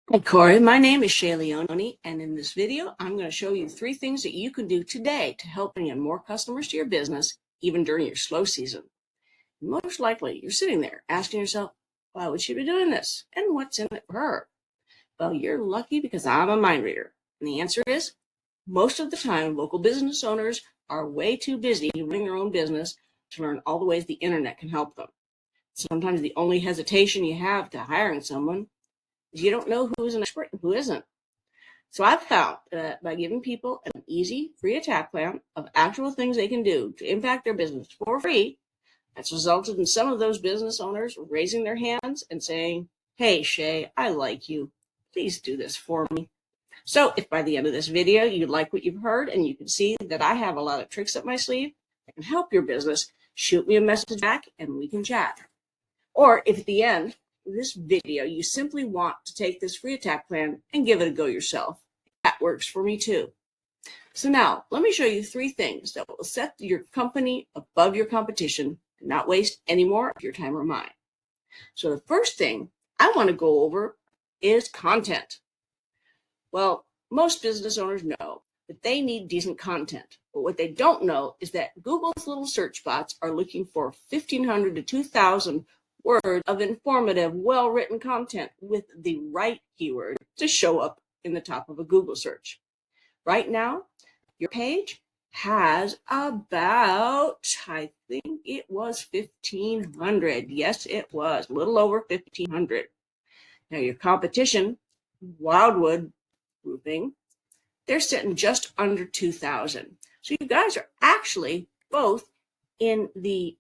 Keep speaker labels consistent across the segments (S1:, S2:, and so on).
S1: Hey Corey, my name is Shay, and in this video, I'm going to show you 3 things that you can do today to help bring in more customers to your business, even during your slow season. Most likely, you're sitting there asking yourself, why would she be doing this? And what's in it for her? Well, you're lucky because I'm a mind reader. And the answer is, most of the time, local business owners are way too busy running their own business to learn all the ways the internet can help them. Sometimes the only hesitation you have to hiring someone is you don't know who's an expert and who isn't. So I've found that by giving people an easy, free attack plan of actual things they can do to impact their business for free, that's resulted in some of those business owners raising their hands and saying, hey, Shay, I like you. Please do this for me. So if by the end of this video you like what you've heard and you can see that I have a lot of tricks up my sleeve that can help your business, shoot me a message back and we can chat. Or if at the end of this video you simply want to take this free attack plan and give it a go yourself, that works for me too. So now let me show you 3 things that will set your company above your competition and not waste any more of your time or mine. So the first thing I want to go over is content. Well, most business owners know that they need decent content, but what they don't know is that Google's little search bots are looking for 1,500 to 2,000 words of informative, well-written content with the right keyword to show up in the top of a Google search. Right now, your page has about, I think it was 1,500. Yes, it was a little over 1,500. Now your competition, Wildwood Roofing, they're sitting just under 2,000. So you guys are actually both in the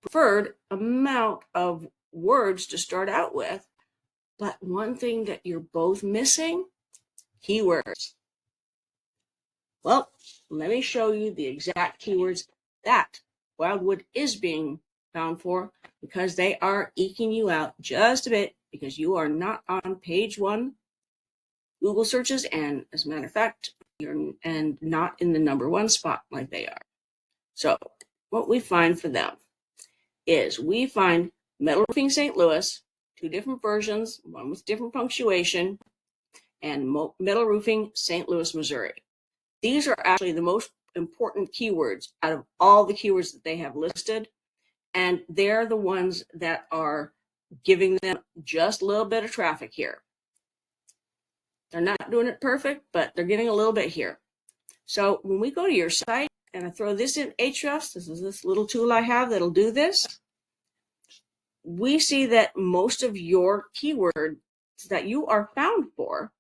S1: preferred amount of words to start out with. But one thing that you're both missing, keywords. Well, let me show you the exact keywords that Wildwood is being found for, because they are eking you out just a bit because you are not on page 1 Google searches, and as a matter of fact, you're not in the number 1 spot like they are. So what we find for them is we find Metal Roofing St. Louis, 2 different versions, one with different punctuation, and Metal Roofing St. Louis, Missouri. These are actually the most important keywords out of all the keywords that they have listed, and they're the ones that are giving them just a little bit of traffic here. They're not doing it perfect, but they're getting a little bit here. So when we go to your site, and I throw this in Ahrefs, this is this little tool I have that'll do this, we see that most of your keywords that you are found for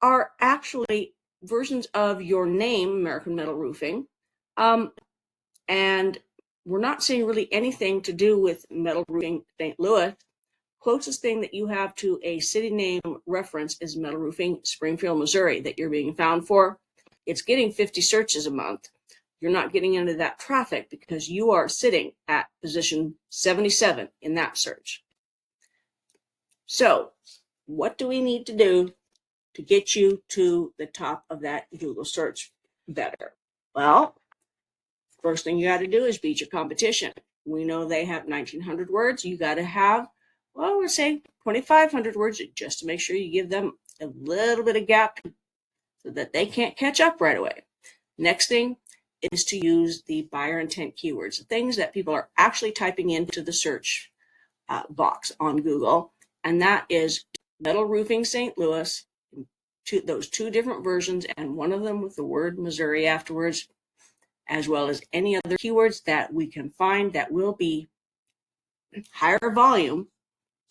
S1: are actually versions of your name, American Metal Roofing, and we're not seeing really anything to do with Metal Roofing St. Louis. Closest thing that you have to a city name reference is Metal Roofing Springfield, Missouri, that you're being found for. It's getting 50 searches a month. You're not getting into that traffic because you are sitting at position 77 in that search. So what do we need to do to get you to the top of that Google search better? Well, first thing you got to do is beat your competition. We know they have 1,900 words. You got to have, well, let's say 2,500 words just to make sure you give them a little bit of gap so that they can't catch up right away. Next thing is to use the buyer intent keywords, things that people are actually typing into the search box on Google, and that is Metal Roofing St. Louis, those 2 different versions, and one of them with the word Missouri afterwards, as well as any other keywords that we can find that will be higher volume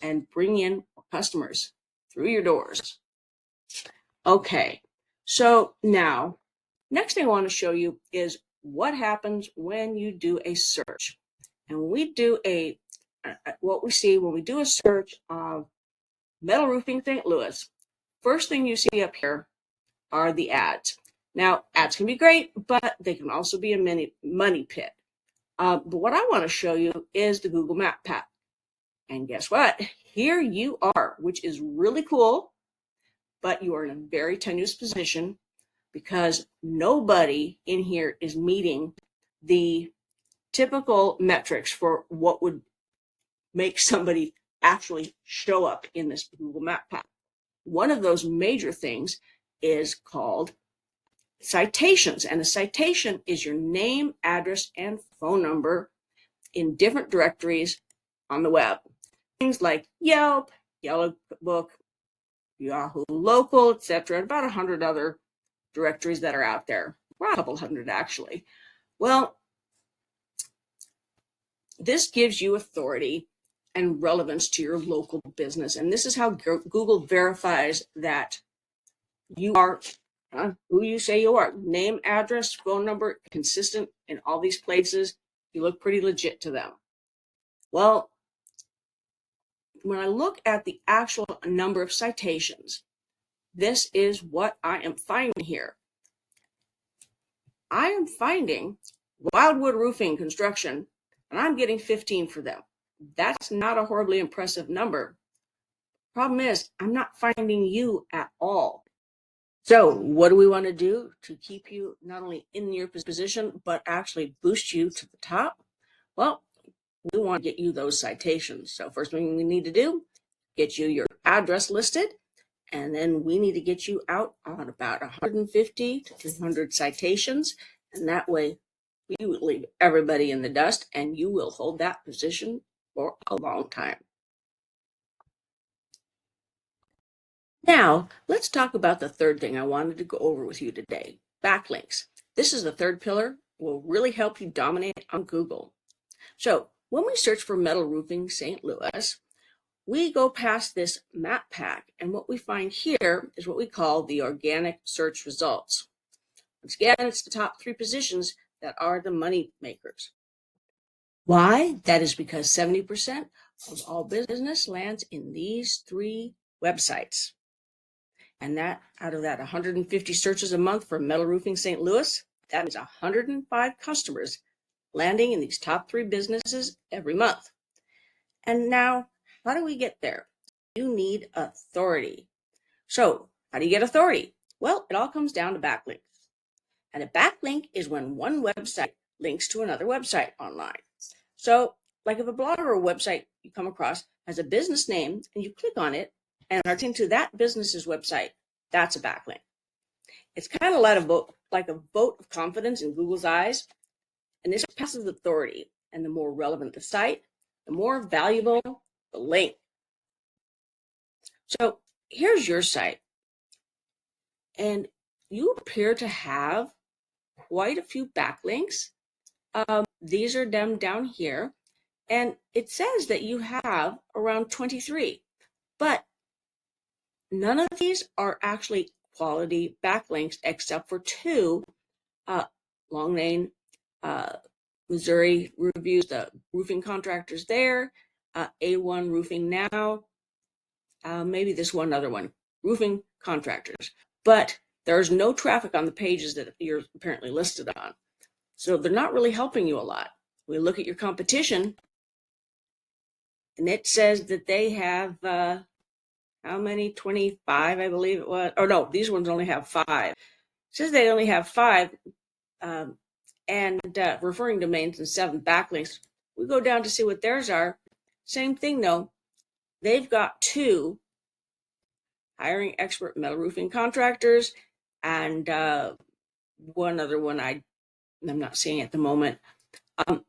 S1: and bring in more customers through your doors. Okay, so now, next thing I want to show you is what happens when you do a search. And when we do what we see when we do a search of Metal Roofing St. Louis, first thing you see up here are the ads. Now, ads can be great, but they can also be a money pit. But what I want to show you is the Google Map Pack. And guess what? Here you are, which is really cool, but you are in a very tenuous position because nobody in here is meeting the typical metrics for what would make somebody actually show up in this Google Map Pack. one of those major things is called citations. And a citation is your name, address, and phone number in different directories on the web. Things like Yelp, Yellow Book, Yahoo Local, etc., and about 100 other directories that are out there. Well, a couple hundred actually. Well, this gives you authority and relevance to your local business. And this is how Google verifies that you are who you say you are. Name, address, phone number, consistent in all these places. You look pretty legit to them. Well, when I look at the actual number of citations, this is what I am finding here. I am finding Wildwood Roofing Construction, and I'm getting 15 for them. That's not a horribly impressive number. Problem is, I'm not finding you at all. So what do we want to do to keep you not only in your position, but actually boost you to the top? Well, we want to get you those citations. So first thing we need to do, get you your address listed, and then we need to get you out on about 150 to 200 citations, and that way we will leave everybody in the dust, and you will hold that position for a long time. Now, let's talk about the third thing I wanted to go over with you today, backlinks. This is the third pillar, will really help you dominate on Google. So when we search for metal roofing St. Louis, we go past this map pack, and what we find here is what we call the organic search results. Once again, it's the top 3 positions that are the money makers. Why? That is because 70% of all business lands in these 3 websites. And that out of that 150 searches a month for metal roofing St. Louis, that means 105 customers landing in these top 3 businesses every month. And now, how do we get there? You need authority. So how do you get authority? Well, it all comes down to backlinks. And a backlink is when one website links to another website online. So like if a blog or a website you come across has a business name and you click on it and are into that business's website, that's a backlink. It's kind of like a vote of confidence in Google's eyes, and this passes authority. And the more relevant the site, the more valuable the link. So here's your site, and you appear to have quite a few backlinks. These are them down here, and it says that you have around 23, but none of these are actually quality backlinks except for 2 Long Lane, Missouri reviews, the roofing contractors there, A1 Roofing Now, maybe this one other one, roofing contractors. But there's no traffic on the pages that you're apparently listed on. So they're not really helping you a lot. We look at your competition, and it says that they have, how many? 25, I believe it was. Oh, no, these ones only have 5. It says they only have 5 and referring domains and 7 backlinks. We go down to see what theirs are. Same thing, though. They've got 2 hiring expert metal roofing contractors and one other one I'm not seeing at the moment.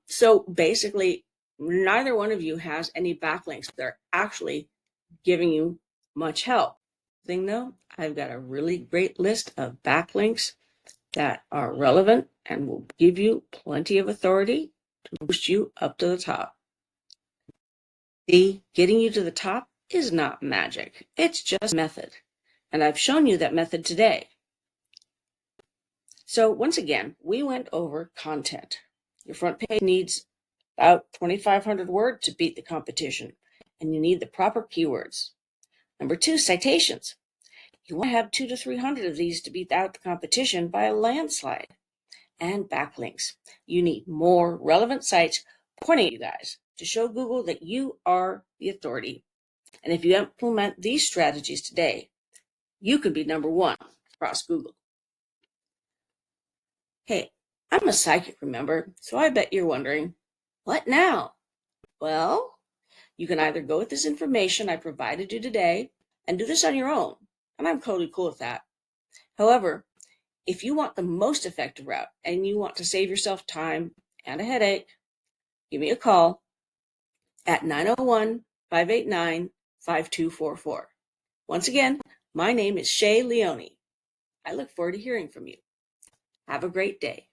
S1: So basically, neither one of you has any backlinks. They're actually giving you much help. Thing though, I've got a really great list of backlinks that are relevant and will give you plenty of authority to boost you up to the top. See, getting you to the top is not magic. It's just method. And I've shown you that method today. So once again, we went over content. Your front page needs about 2,500 words to beat the competition, and you need the proper keywords. Number 2, citations. You want to have 200 to 300 of these to beat out the competition by a landslide. And backlinks. You need more relevant sites pointing at you guys to show Google that you are the authority. And if you implement these strategies today, you could be number 1 across Google. Hey, I'm a psychic, remember? So I bet you're wondering, what now? Well, you can either go with this information I provided you today and do this on your own, and I'm totally cool with that. However, if you want the most effective route and you want to save yourself time and a headache, give me a call at 901-589-5244. Once again, my name is Shay Leone. I look forward to hearing from you. Have a great day.